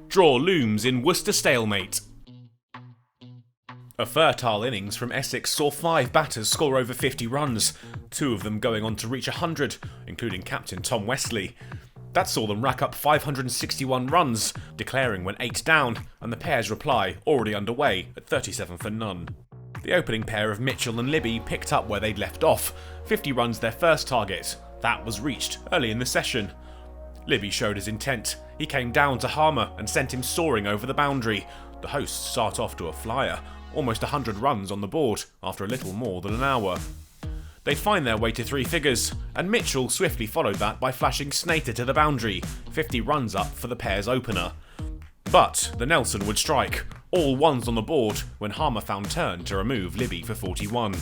Draw looms in Worcester stalemate. A fertile innings from Essex saw 5 batters score over 50 runs, 2 of them going on to reach 100, including captain Tom Westley. That saw them rack up 561 runs, declaring when 8 down, and the pair's reply already underway at 37 for none. The opening pair of Mitchell and Libby picked up where they'd left off, 50 runs their first target. That was reached early in the session. Libby showed his intent. He came down to Harmer and sent him soaring over the boundary. The hosts start off to a flyer, almost 100 runs on the board after a little more than an hour. They'd find their way to 3 figures, and Mitchell swiftly followed that by flashing Snater to the boundary, 50 runs up for the pair's opener. But the Nelson would strike, all ones on the board, when Harmer found turn to remove Libby for 41.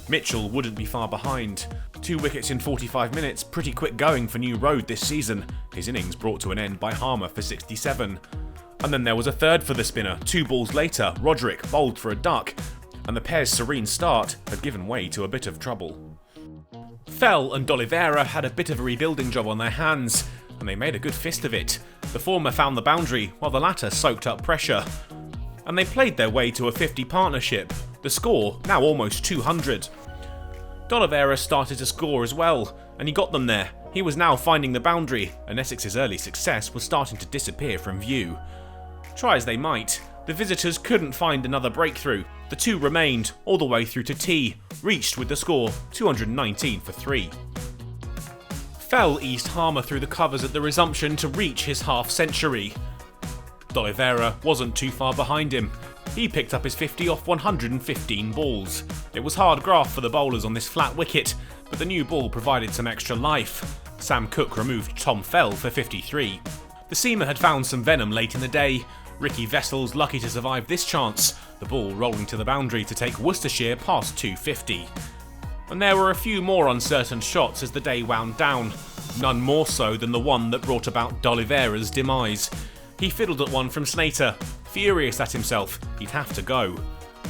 Mitchell wouldn't be far behind. 2 wickets in 45 minutes, pretty quick going for New Road this season, his innings brought to an end by Harmer for 67. And then there was a third for the spinner. 2 balls later, Roderick bowled for a duck, and the pair's serene start had given way to a bit of trouble. Fell and D'Oliveira had a bit of a rebuilding job on their hands, and they made a good fist of it. The former found the boundary, while the latter soaked up pressure. And they played their way to a 50 partnership, the score now almost 200. D'Oliveira started to score as well, and he got them there. He was now finding the boundary, and Essex's early success was starting to disappear from view. Try as they might, the visitors couldn't find another breakthrough. The 2 remained all the way through to tea, reached with the score 219 for 3. Fell eased Harmer through the covers at the resumption to reach his half-century. D'Oliveira wasn't too far behind him. He picked up his 50 off 115 balls. It was hard graft for the bowlers on this flat wicket, but the new ball provided some extra life. Sam Cook removed Tom Fell for 53. The seamer had found some venom late in the day. Ricky Vessel's lucky to survive this chance, the ball rolling to the boundary to take Worcestershire past 250. And there were a few more uncertain shots as the day wound down, none more so than the one that brought about D'Oliveira's demise. He fiddled at one from Snater, furious at himself, he'd have to go.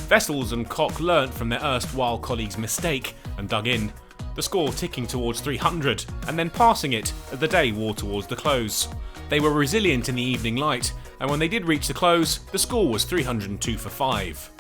Vessels and Cock learnt from their erstwhile colleague's mistake and dug in, the score ticking towards 300 and then passing it as the day wore towards the close. They were resilient in the evening light, and when they did reach the close, the score was 302 for 5.